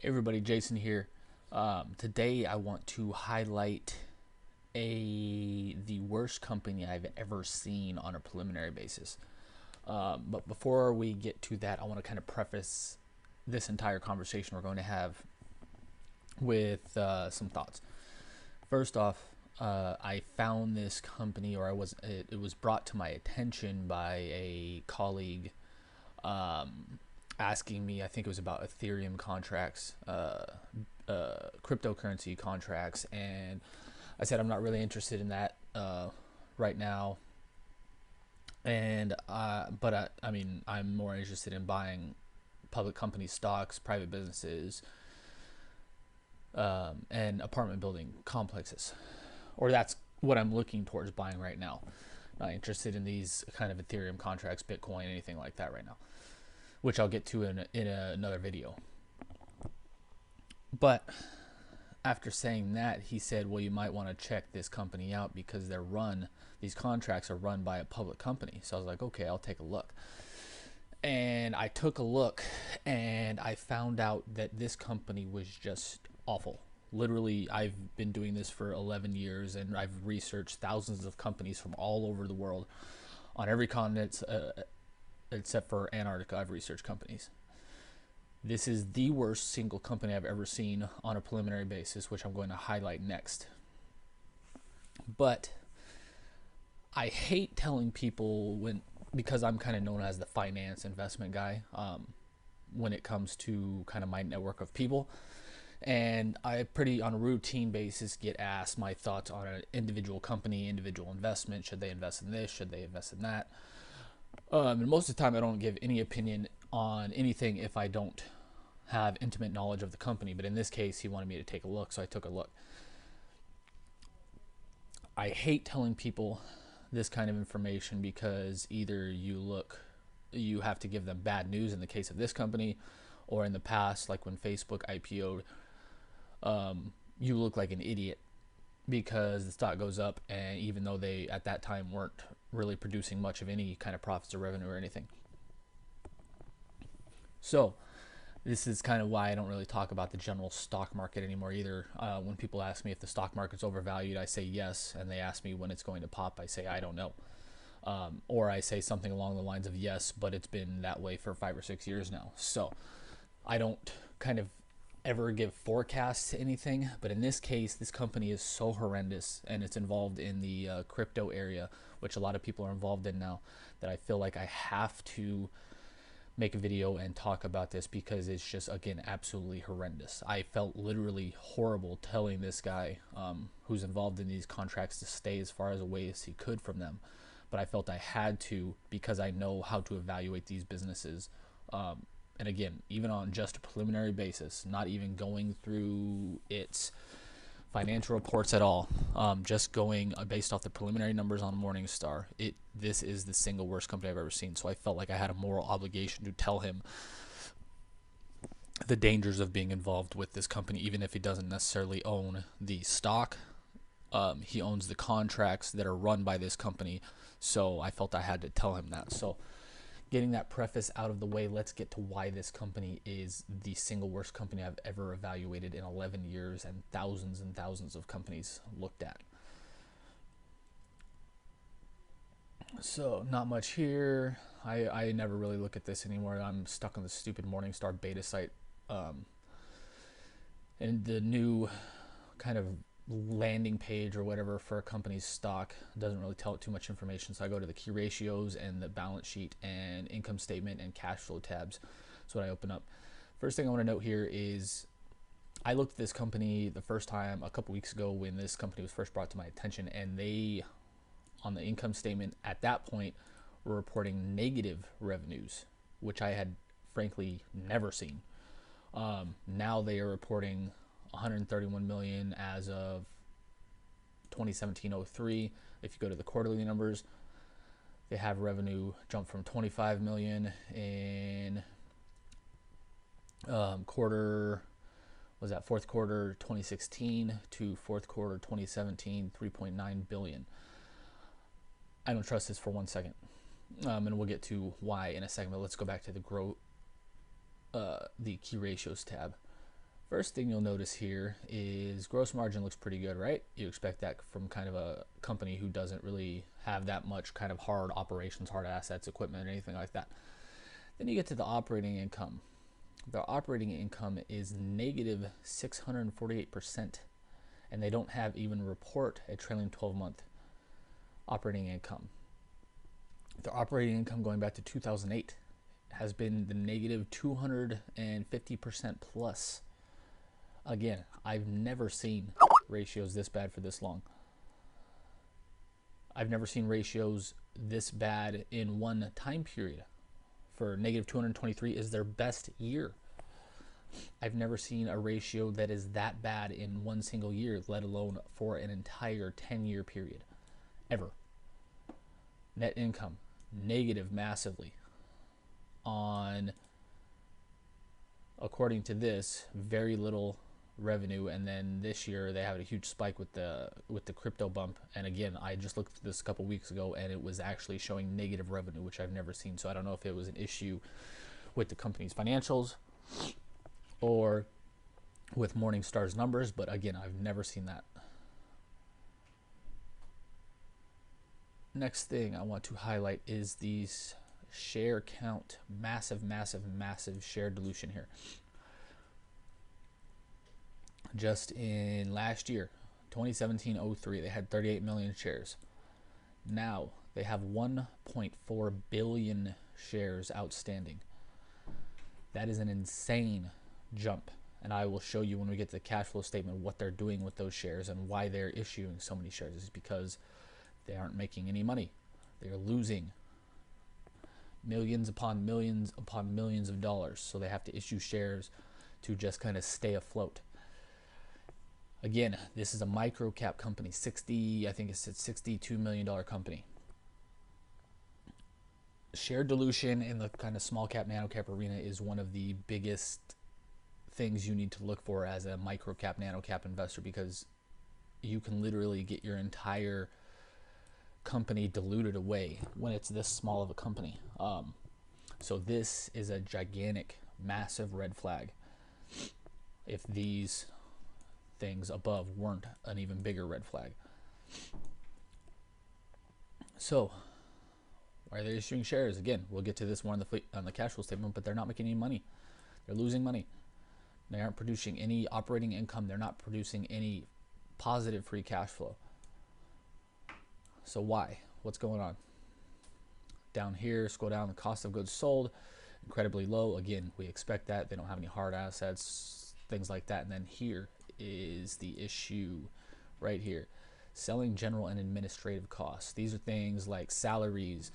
Hey everybody, Jason here. Today I want to highlight the worst company I've ever seen on a preliminary basis. But before we get to that, I want to kind of preface this entire conversation we're going to have with some thoughts. First off, I found this company, or it was brought to my attention by a colleague asking me. I think it was about Ethereum contracts, cryptocurrency contracts, and I said I'm not really interested in that right now. And I mean, I'm more interested in buying public company stocks, private businesses, and apartment building complexes, or that's what I'm looking towards buying right now. Not interested in these kind of Ethereum contracts, Bitcoin, anything like that right now, which I'll get to in another video. But after saying that, he said, well, you might want to check this company out because these contracts are run by a public company. So I was like, okay, I'll take a look. And I took a look and I found out that this company was just awful. Literally, I've been doing this for 11 years and I've researched thousands of companies from all over the world on every continent except for Antarctica. I've researched companies. This is the worst single company I've ever seen on a preliminary basis, which I'm going to highlight next. But I hate telling people because I'm kind of known as the finance investment guy when it comes to kind of my network of people. And I on a routine basis get asked my thoughts on an individual company, individual investment. Should they invest in this? Should they invest in that? And most of the time I don't give any opinion on anything if I don't have intimate knowledge of the company. But in this case, he wanted me to take a look, so I took a look. I hate telling people this kind of information because either you have to give them bad news in the case of this company, or in the past, like when Facebook IPO'd, you look like an idiot because the stock goes up, and even though they at that time weren't really producing much of any kind of profits or revenue or anything. So this is kind of why I don't really talk about the general stock market anymore either. When people ask me if the stock market's overvalued, I say yes, and they ask me when it's going to pop, I say I don't know. Or I say something along the lines of yes, but it's been that way for 5 or 6 years now. So I don't kind of ever give forecasts to anything, but in this case, this company is so horrendous and it's involved in the crypto area, which a lot of people are involved in now, that I feel like I have to make a video and talk about this because it's just, again, absolutely horrendous. I felt literally horrible telling this guy who's involved in these contracts to stay as far away as he could from them, but I felt I had to because I know how to evaluate these businesses. And again, even on just a preliminary basis, not even going through its financial reports at all, just going based off the preliminary numbers on Morningstar, this is the single worst company I've ever seen. So I felt like I had a moral obligation to tell him the dangers of being involved with this company, even if he doesn't necessarily own the stock. He owns the contracts that are run by this company, so I felt I had to tell him that. So getting that preface out of the way, let's get to why this company is the single worst company I've ever evaluated in 11 years and thousands of companies looked at. So not much here. I never really look at this anymore. I'm stuck on the stupid Morningstar beta site. And the new kind of landing page or whatever for a company's stock doesn't really tell it too much information. So I go to the key ratios and the balance sheet and income statement and cash flow tabs. That's what I open up. First thing I want to note here is I looked at this company the first time a couple weeks ago when this company was first brought to my attention, and they, on the income statement at that point, were reporting negative revenues, which I had frankly never seen. Now they are reporting 131 million as of 2017-03. If you go to the quarterly numbers, they have revenue jump from 25 million in fourth quarter 2016 to fourth quarter 2017, 3.9 billion. I don't trust this for 1 second, and we'll get to why in a second. But let's go back to the key ratios tab. First thing you'll notice here is gross margin looks pretty good, right? You expect that from kind of a company who doesn't really have that much kind of hard operations, hard assets, equipment, or anything like that. Then you get to the operating income. The operating income is negative 648%, and they don't have even report a trailing 12-month operating income. Their operating income going back to 2008 has been the negative 250% plus. Again, I've never seen ratios this bad for this long. I've never seen ratios this bad in one time period. For negative 223 is their best year. I've never seen a ratio that is that bad in one single year, let alone for an entire 10-year period, ever. Net income, negative massively on, according to this, very little revenue, and then this year they had a huge spike with the crypto bump. And again, I just looked at this a couple weeks ago and it was actually showing negative revenue, which I've never seen. So I don't know if it was an issue with the company's financials or with Morningstar's numbers, but again, I've never seen that. Next thing I want to highlight is these share count, massive share dilution here. Just in last year, 2017-03, they had 38 million shares. Now they have 1.4 billion shares outstanding. That is an insane jump, and I will show you when we get to the cash flow statement what they're doing with those shares and why they're issuing so many shares. Is because they aren't making any money. They are losing millions upon millions upon millions of dollars, so they have to issue shares to just kind of stay afloat. Again, this is a micro cap company, I think it's a $62 million company. Share dilution in the kind of small cap, nano cap arena is one of the biggest things you need to look for as a micro cap, nano cap investor, because you can literally get your entire company diluted away when it's this small of a company. So this is a gigantic, massive red flag. If these things above weren't an even bigger red flag. So why are they issuing shares? Again, we'll get to this more on the cash flow statement, but they're not making any money. They're losing money. They aren't producing any operating income. They're not producing any positive free cash flow. So why? What's going on? Down here, scroll down, the cost of goods sold, incredibly low. Again, we expect that. They don't have any hard assets, things like that. And then here is the issue right here. Selling, general, and administrative costs. These are things like salaries,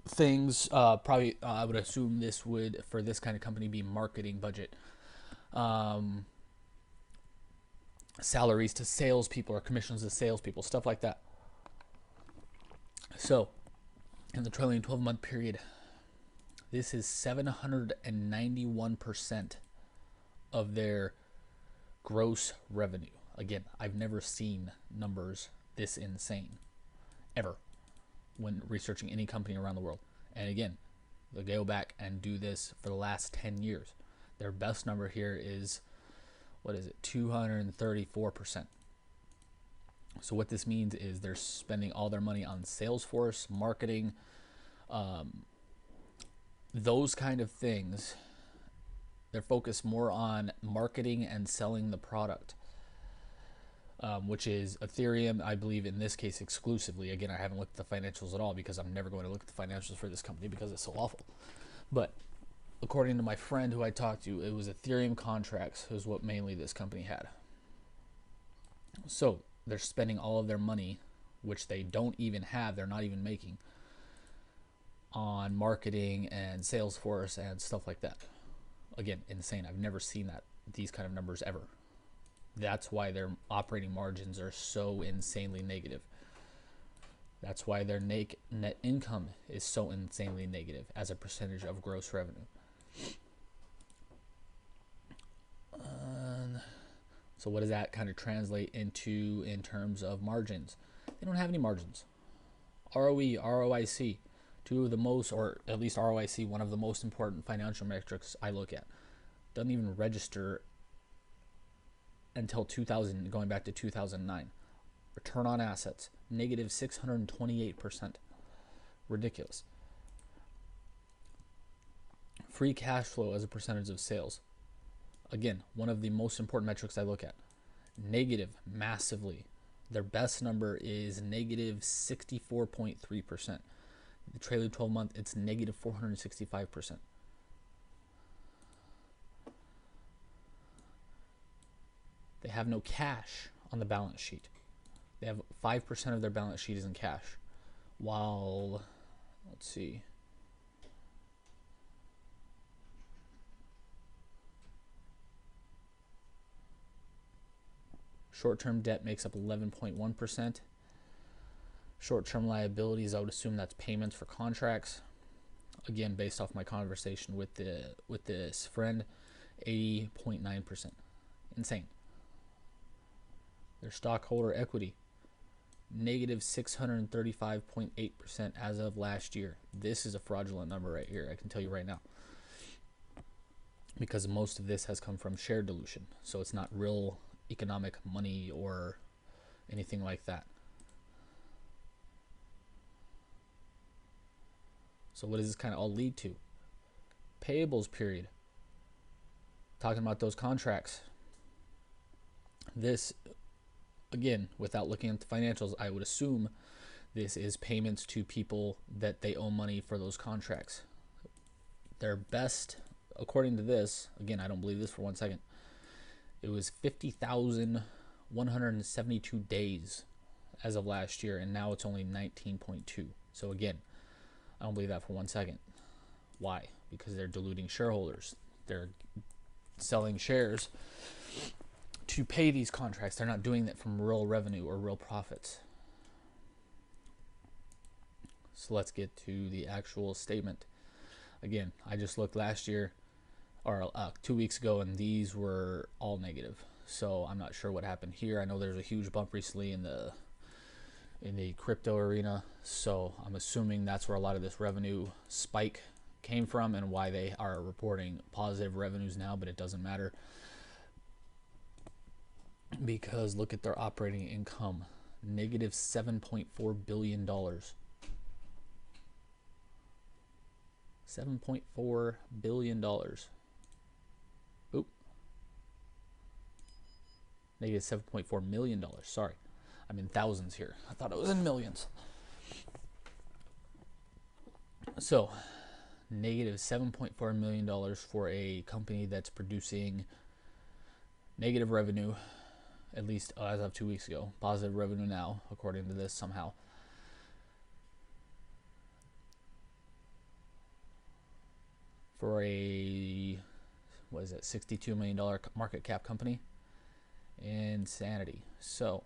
things, probably, I would assume this would, for this kind of company, be marketing budget. Salaries to salespeople or commissions to salespeople, stuff like that. So, in the trailing 12-month period, this is 791% of their gross revenue. Again, I've never seen numbers this insane, ever, when researching any company around the world. And again, they go back and do this for the last 10 years. Their best number here is, what is it, 234%. So what this means is they're spending all their money on Salesforce, marketing, those kind of things. They're focused more on marketing and selling the product, which is Ethereum, I believe in this case exclusively. Again, I haven't looked at the financials at all because I'm never going to look at the financials for this company because it's so awful. But according to my friend who I talked to, it was Ethereum contracts is what mainly this company had. So they're spending all of their money, which they don't even have, they're not even making, on marketing and Salesforce and stuff like that. Again, insane. I've never seen these kind of numbers ever. That's why their operating margins are so insanely negative. That's why their net income is so insanely negative as a percentage of gross revenue. So what does that kind of translate into in terms of margins? They don't have any margins. ROE, ROIC, two of the most, or at least ROIC, one of the most important financial metrics I look at. Doesn't even register until 2000, going back to 2009. Return on assets, negative 628%. Ridiculous. Free cash flow as a percentage of sales. Again, one of the most important metrics I look at. Negative, massively. Their best number is negative 64.3%. The trailing 12 month, it's negative 465%. They have no cash on the balance sheet. They have 5% of their balance sheet is in cash. While, let's see, short-term debt makes up 11.1%. Short-term liabilities, I would assume that's payments for contracts. Again, based off my conversation with this friend, 80.9%. Insane. Their stockholder equity, negative 635.8% as of last year. This is a fraudulent number right here, I can tell you right now. Because most of this has come from share dilution. So it's not real economic money or anything like that. So what does this kind of all lead to? Payables period. Talking about those contracts. This, again, without looking at the financials, I would assume this is payments to people that they owe money for those contracts. Their best, according to this, again, I don't believe this for 1 second, it was 50,172 days as of last year, and now it's only 19.2. So again, I don't believe that for 1 second. Why? Because they're diluting shareholders. They're selling shares to pay these contracts. They're not doing that from real revenue or real profits. So let's get to the actual statement. Again, I just looked last year, or 2 weeks ago, and these were all negative. So I'm not sure what happened here. I know there's a huge bump recently in the crypto arena, so I'm assuming that's where a lot of this revenue spike came from and why they are reporting positive revenues now, but it doesn't matter because look at their operating income, negative $7.4 billion. $7.4 billion. Oop. Negative $7.4 million. Sorry. I'm in thousands here. I thought it was in millions. So, negative $7.4 million for a company that's producing negative revenue, at least as of 2 weeks ago. Positive revenue now, according to this somehow. For a, what is it, $62 million market cap company. Insanity. So,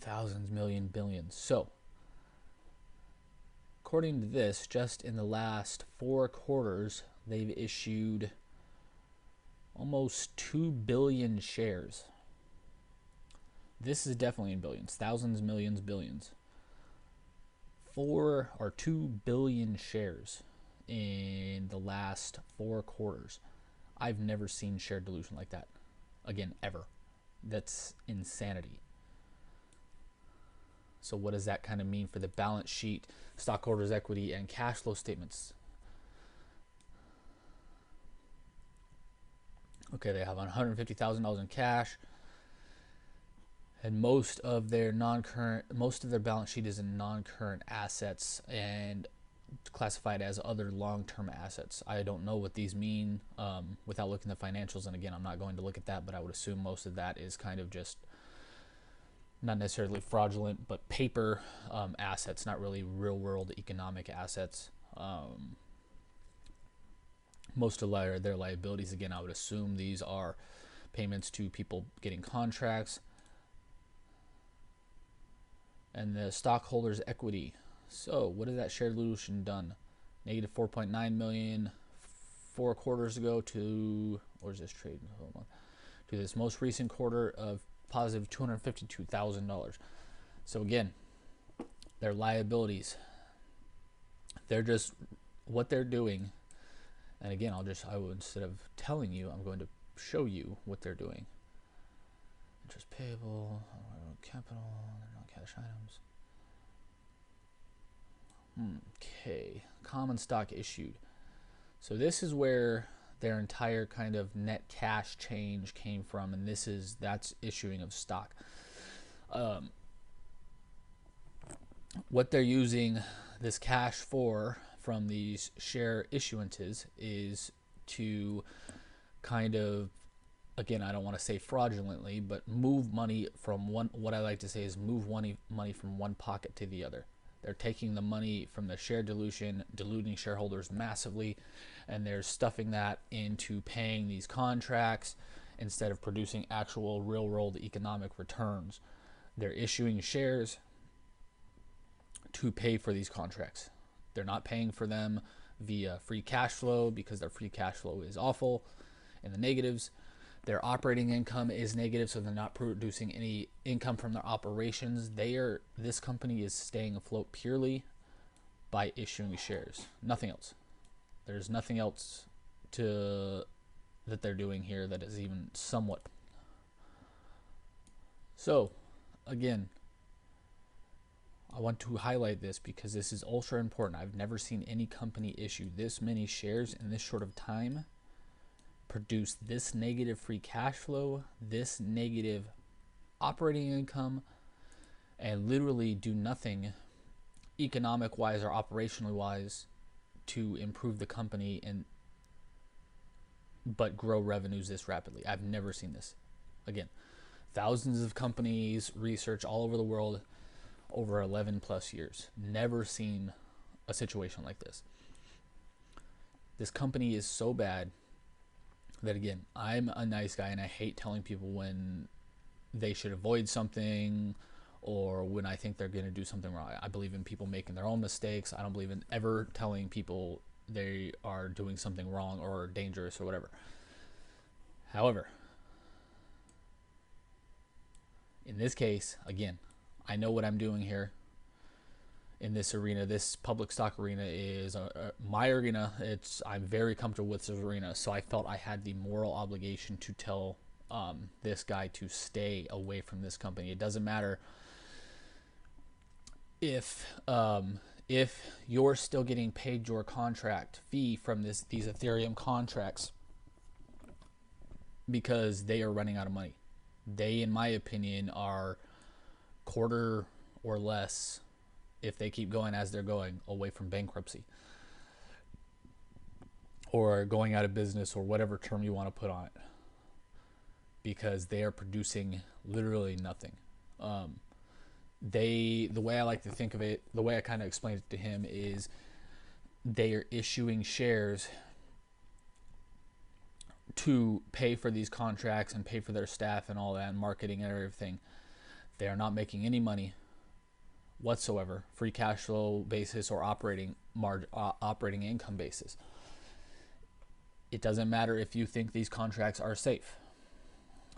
thousands, million, billions. So, according to this, just in the last 4 quarters, they've issued almost 2 billion shares. This is definitely in billions. Thousands, millions, billions. 4 or 2 billion shares in the last 4 quarters. I've never seen share dilution like that. Again, ever. That's insanity. So what does that kind of mean for the balance sheet, stockholders' equity, and cash flow statements? Okay, they have $150,000 in cash, and most of their balance sheet is in non-current assets and classified as other long-term assets. I don't know what these mean without looking at the financials, and again, I'm not going to look at that, but I would assume most of that is kind of just not necessarily fraudulent, but paper assets, not really real-world economic assets. Most of their liabilities, again, I would assume these are payments to people getting contracts. And the stockholders' equity. So what has that share dilution done? Negative 4.9 million 4 quarters ago to, where's this trade? Hold on. To this most recent quarter of positive $252,000. So again, their liabilities, they're just, what they're doing, And again, instead of telling you, I'm going to show you what they're doing. Interest payable, capital, non-cash items. Okay, common stock issued. So this is where their entire kind of net cash change came from, and that's issuing of stock. What they're using this cash for from these share issuances is to kind of, again, I don't want to say fraudulently, but move money from what I like to say is move money from one pocket to the other. They're taking the money from the share dilution, diluting shareholders massively, and they're stuffing that into paying these contracts instead of producing actual real-world economic returns. They're issuing shares to pay for these contracts. They're not paying for them via free cash flow because their free cash flow is awful in the negatives. Their operating income is negative, so they're not producing any income from their operations. This company is staying afloat purely by issuing shares. Nothing else. There's nothing else that they're doing here that is even somewhat. So, again, I want to highlight this because this is ultra important. I've never seen any company issue this many shares in this short of time, produce this negative free cash flow, this negative operating income, and literally do nothing economic wise or operationally wise to improve the company but grow revenues this rapidly. I've never seen this. Again, thousands of companies, research all over the world over 11 plus years. Never seen a situation like this. This company is so bad that, again, I'm a nice guy and I hate telling people when they should avoid something or when I think they're going to do something wrong. I believe in people making their own mistakes. I don't believe in ever telling people they are doing something wrong or dangerous or whatever. However, in this case, again, I know what I'm doing here in this arena. This public stock arena is my arena. I'm very comfortable with this arena, so I felt I had the moral obligation to tell this guy to stay away from this company. It doesn't matter if you're still getting paid your contract fee from these Ethereum contracts because they are running out of money. They, in my opinion, are quarter or less, if they keep going as they're going, away from bankruptcy or going out of business or whatever term you want to put on it, because they are producing literally nothing. The way I like to think of it, the way I kind of explained it to him is they are issuing shares to pay for these contracts and pay for their staff and all that and marketing and everything. They are not making any money whatsoever, free cash flow basis or operating income basis. It doesn't matter if you think these contracts are safe,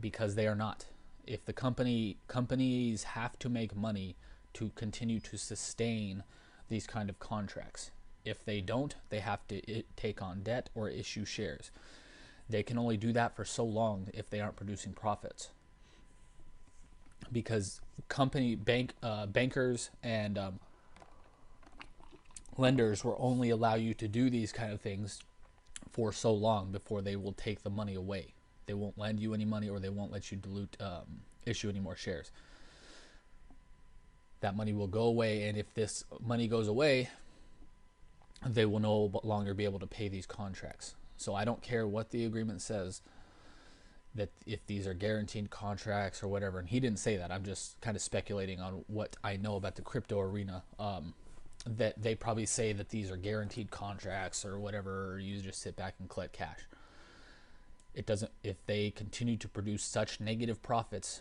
because they are not. If the companies have to make money to continue to sustain these kind of contracts. If they don't, they have to take on debt or issue shares. They can only do that for so long if they aren't producing profits, because bankers and lenders will only allow you to do these kind of things for so long before they will take the money away. They won't lend you any money, or they won't let you issue any more shares. That money will go away, and if this money goes away, they will no longer be able to pay these contracts. So I don't care what the agreement says, that if these are guaranteed contracts or whatever, and he didn't say that, I'm just kind of speculating on what I know about the crypto arena, that they probably say that these are guaranteed contracts or whatever, or you just sit back and collect cash. It doesn't, if they continue to produce such negative profits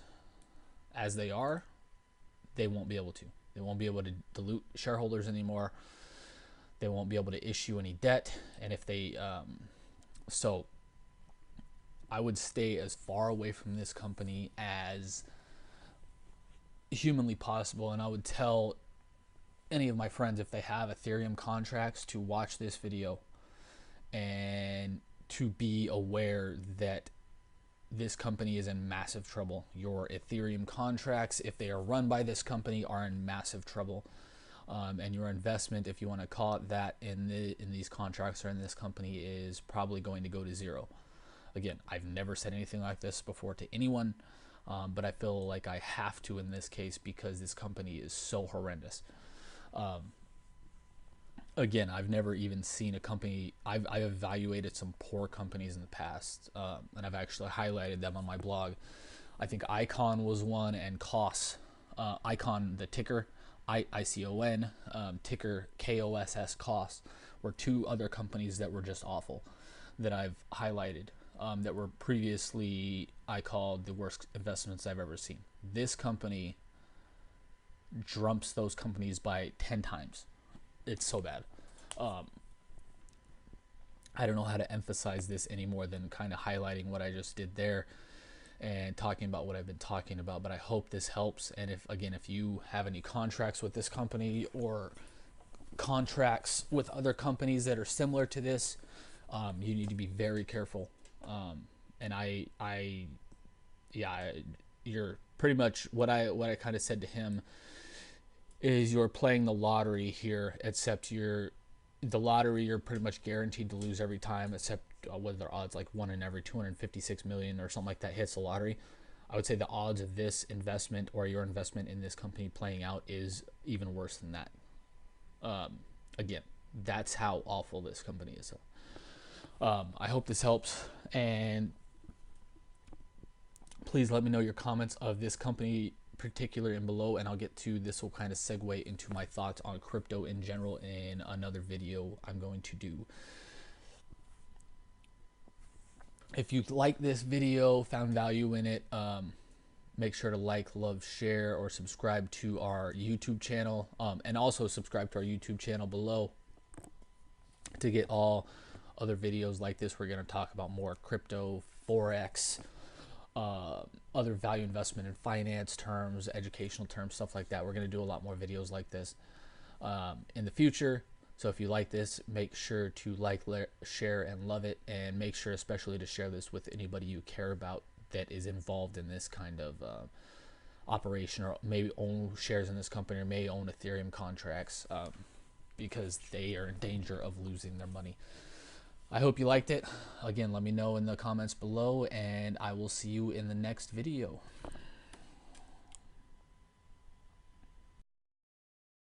as they are, they won't be able to. They won't be able to dilute shareholders anymore. They won't be able to issue any debt. And if they, so I would stay as far away from this company as humanly possible. And I would tell any of my friends, if they have Ethereum contracts, to watch this video and to be aware that this company is in massive trouble. Your Ethereum contracts, if they are run by this company, are in massive trouble. And your investment, if you want to call it that, in these contracts or in this company, is probably going to go to zero. Again, I've never said anything like this before to anyone, but I feel like I have to in this case because this company is so horrendous. Again, I've never even seen a company. I've evaluated some poor companies in the past, and I've actually highlighted them on my blog. I think Icon was one, and COS, Icon, the ticker, ICON, ticker KOSS, COS, were two other companies that were just awful that I've highlighted, that were previously I called the worst investments I've ever seen. This company jumps those companies by 10 times. It's so bad. I don't know how to emphasize this any more than kind of highlighting what I just did there and talking about what I've been talking about, but I hope this helps. And if you have any contracts with this company or contracts with other companies that are similar to this, you need to be very careful. And you're pretty much what I kind of said to him is you're playing the lottery here, except the lottery you're pretty much guaranteed to lose every time, except what their odds, like 1 in every 256 million or something like that hits the lottery. I would say the odds of this investment or your investment in this company playing out is even worse than that. Again, that's how awful this company is. I hope this helps, and please let me know your comments of this company particular and below, and I'll get to this. Will kind of segue into my thoughts on crypto in general in another video I'm going to do. If you like this video, found value in it, make sure to like, love, share, or subscribe to our YouTube channel, and also subscribe to our YouTube channel below to get all other videos like this. We're going to talk about more crypto, forex, other value investment and finance terms, educational terms, stuff like that. We're going to do a lot more videos like this in the future. So if you like this, make sure to like, share, and love it, and make sure especially to share this with anybody you care about that is involved in this kind of operation, or maybe own shares in this company, or may own Ethereum contracts, because they are in danger of losing their money. I hope you liked it. Again, let me know in the comments below, and I will see you in the next video.